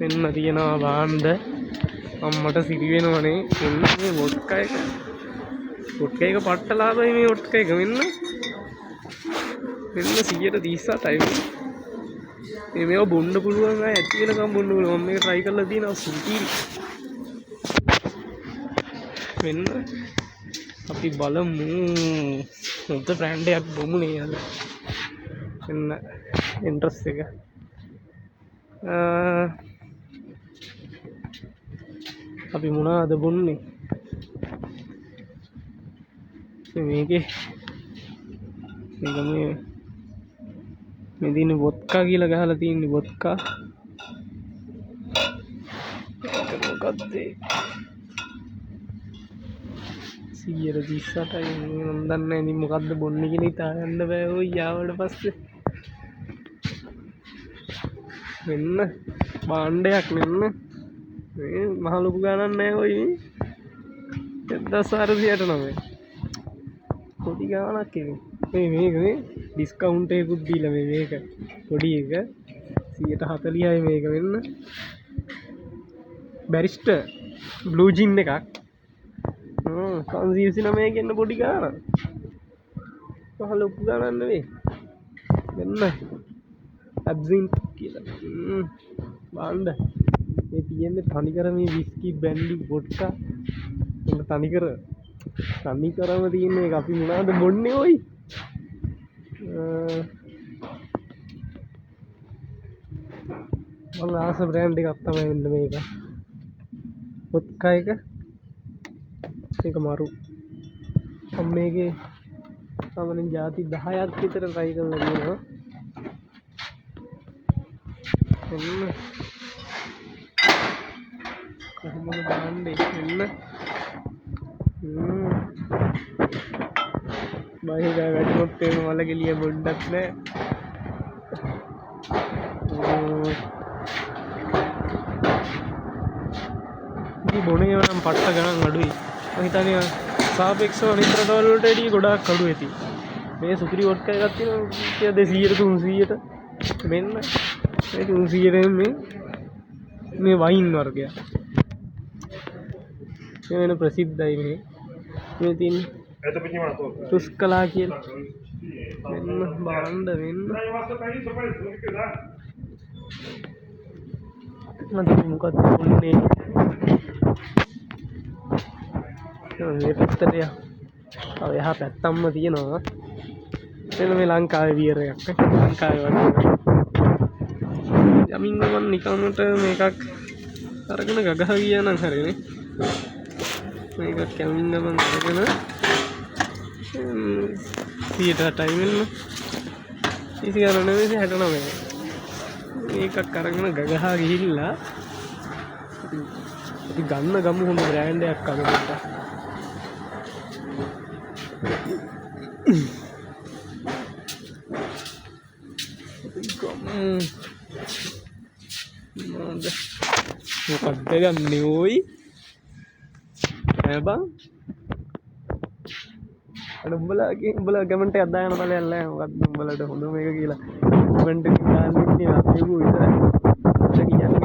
එන්න තියෙනවා බාණ්ඩ අම්මට සිරි වෙනවනේ. එන්න මේ වොඩ්කා එක පට්ට ලාභයි මේ වොඩ්කා එක. මෙන්න 137යි. මේවා බොන්න පුළුවන් අය ඇති වෙනකම් බොන්න පුළුවන්. මම මේක try කරලා තියෙනවා සුපිරි. මෙන්න අපි බලමු මොකද බ්‍රෑන්ඩ් එකක් බොමුනේ අද. මෙන්න ඉන්ට්‍රස් එක. අපි මොනවද බොන්නේ? මේකේ මේ දින වොඩ්කා කියලා ගහලා තියෙන්නේ වොඩ්කා. ඒක මොකද්ද? 138යි. මම දන්නේ නැහැ ඉතින් මොකද්ද බොන්නේ කියලා හිතා ගන්න බෑ ඔය යාවට පස්සේ. මෙන්න බාණ්ඩයක් මෙන්න. මේ මහ ලොකු ගණන් නැහැ ඔය. 1409. පොඩි ගාණක් එක. මේක ඩිස්කවුන්ට් එකකුත් දීලා මේක පොඩි එක 140යි මේක වෙන්න. බැරිස්ටර් බ්ලූ ජින් එකක් 529 කියන පොඩි ගාණක්. මහ ලොකු ගාණක් නෙවෙයි. මෙන්න ඇබ්සින්ත් කියලා බාණ්ඩ. මේ තියෙන්නේ තනිකර මේ විස්කි බ්‍රැන්ඩි වොඩ්කා. මොන තනිකරම තියෙන එක අපි මොනවද බොන්නේ ඔයි? මම ආස බ්‍රෑන්ඩ් එකක් තමයි වෙන්න මේක. වොඩ්කා එක මේක මරු. මම මේකේ සාමාන්‍යයෙන් ಜಾති 10ක් විතර try කරලා තියෙනවා. එන්න කොහොමද බාන්නේ? එන්න බාහිර වැටුනොත් එහෙම වල ගෙලිය බොඩ්ඩක් නෑ. ඉතින් බොනේ නම් පට්ට ගණන් අඩුයි. මම හිතන්නේ සාපේක්ෂව අනිත් රටවල් වලට වැඩිය ගොඩාක් අඩු ඇති. මේ සුපිරි වොඩ්කා එකක් තියෙනවා 200 300ට. මෙන්න මේ 300ට මේ වයින් වර්ගයක්. මේ වෙන ප්‍රසිද්ධයි මේ තියෙන්නේ තුස්කලා කියලා. මෙන්න බාණ්ඩ මෙන්න. මම මොකක්ද බොන්නේ? මේ පැත්තට තව එහා පැත්තම්ම තියෙනවා. එතන මේ ලංකාවේ වියර් එකක් නේ. ලංකාවේ වගේ. යමින් මම නිකම්මට මේකක් අරගෙන ගගහ ගියා නම් හරිනේ. මේක කැමින් මම අරගෙන 108යි මෙන්න. 29 නෙවෙයි 69. මේකක් අරගෙන ගගහ ගිහිල්ලා අපි ගන්න ගමු හොඳ බ්‍රෑන්ඩ් එකක් අරගෙන. මොකක්ද ගන්නෙ ඔයි? බං අර උඹලා කමෙන්ට් එකක් දාගෙන බලයල්ලා මොකක්ද උඹලට හොඳ මේක කියලා. කමෙන්ට් එකක් දාන්න ඉන්නේ අපේ ඌ විතරයි. කියන්නේ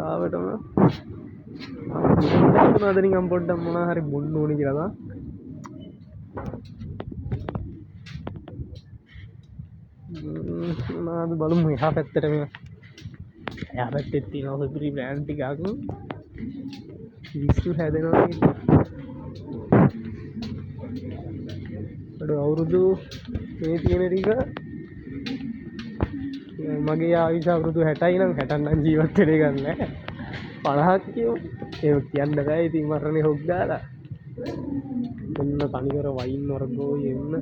ආවටම මොනවද නිකන් පොඩ්ඩක් මොනවා හරි බොන්න ඕනේ කියලා නා. මොනවද බලමු එහා පැත්තට මේ. එහා පැත්තේ තියෙන සුපිරි බ්‍රෑන්ඩ් ටිකක් විශ්ව හැදෙනවා කියන්නේ. අර අවුරුදු මේ තියෙන ටික මගේ ආයුෂ අවුරුදු 60යි නම් 60 නම් ජීවත් වෙන්න ගන්න නැහැ. 50ක් කියමු. ඒක කියන්න බෑ. ඉතින් මරණේ හොක් දාලා. මෙන්න තනිකර වයින් වර්ගෝ එන්න.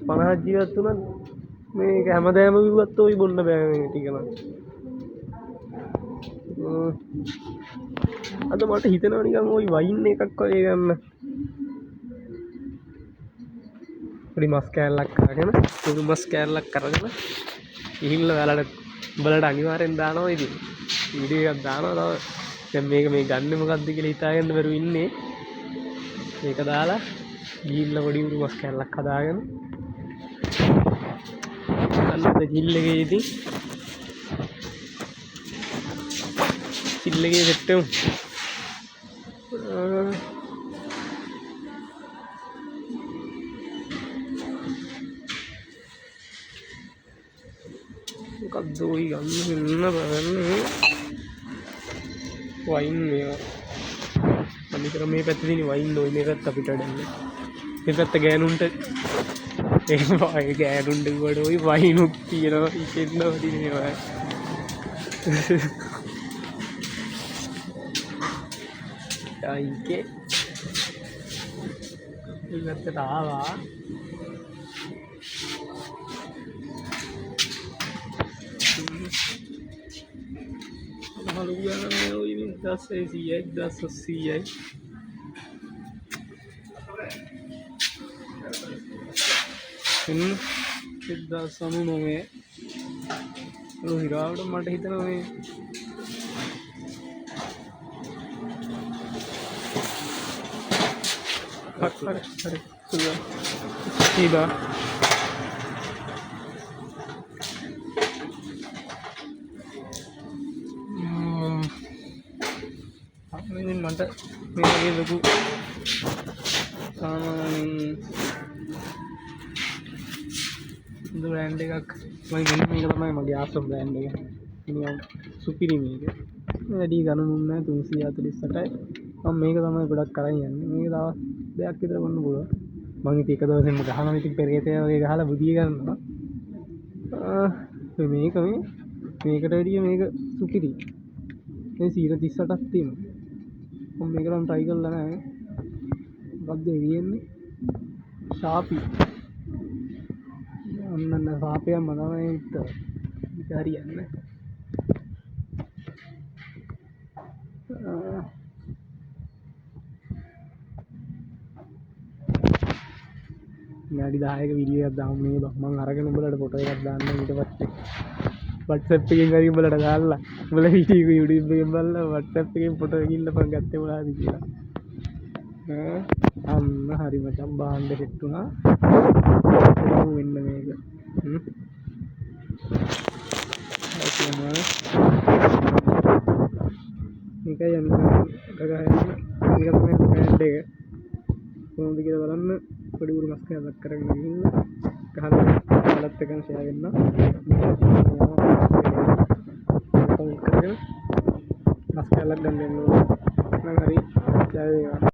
50 ජීවත් වුණත් මේක හැමදාම විවත් ඔයි බොන්න බෑ මේ ටික නම්. අද මට හිතෙනවා නිකන් ওই වයින් එකක් වගේ ගන්න. පොඩි මස් කෑල්ලක් අරගෙන පොඩි මස් කෑල්ලක් අරගෙන ගිහිල්ලා ඔයාලට උඹලට අනිවාර්යෙන් දානවා ඉතින්. වීඩියෝ එකක් දානවා තව. දැන් මේක මේ ගන්න මොකද්ද කියලා හිතාගන්න බැරුව ඉන්නේ. මේක දාලා ගිහිල්ලා පොඩි උරු මස් කෑල්ලක් හදාගෙන බලන්න ජිල් එකේ ඉතින් ජිල් එකේ සෙට් වෙමු. මොකක්ද ඔය ගන්න වෙන්න බලන්න වයින් මේවා අනිකර මේ පැත්තේ තියෙන වයින් ඔය මේකත් අපිට වැඩන්නේ මේ පැත්ත ගෑනුන්ට ඒ ගෑනුන්ට වඩ ඔය වයිනුත් තියෙනවා ඉතින්නවා දිනේවා ආයිකේ මේ පැත්තට ආවා Malu jangan mau ini das sih das sih ini kita sama nome lu hira udah mata hita nome hari sudah tiba ini mata ini lagu itu brand එකක් මම ගන්නේ මේක තමයි මගේ ආසම් brand එක. ඉතින් සුපිරි මේක. වැඩි ගණනුන් නැහැ 348යි. මම මේක තමයි ගොඩක් කරන් යන්නේ. මේක දවස් දෙකක් විතර වන්න පුළුවන්. මම ඉතින් එක දවසෙම ගහනවා ඉතින් පෙරේතය වගේ ගහලා බුදිය ගන්නවා. මේකට වැඩිය මේක සුපිරි. මේ 38ක් තියෙනවා. මම මේක නම් try කරලා නැහැ. මොකක්ද එන්නේ? ශාපි. අන්න ශාපියම තමයි ඉත. ඒක හරියන්නේ. විනාඩි 10ක වීඩියෝ එකක් දාමු මේ බං මම අරගෙන උඹලට ෆොටෝ එකක් දාන්න ඊට පස්සේ WhatsApp එකෙන් හරි උඹලට දාලා උඹලා වීඩියෝ YouTube එකෙන් බලලා WhatsApp එකෙන් ෆොටෝ එකක් ඉල්ලපන් ගත්තේ මොනවද කියලා අන්න හරි මචං බාන්න සෙට් වුණා වෙන්න මේක මේකයි යන්න ගගහන්න මේක තමයි බෑන්ඩ් එක කොහොමද කියලා බලන්න පොඩි උරු මස් කෑල්ලක් කරගෙන ගිහින් ගහලා බලත් එකෙන් ෂෙයා වෙන්න මස් කෑල්ලක් ගන්න ඕන නම් හරි ජය වේවා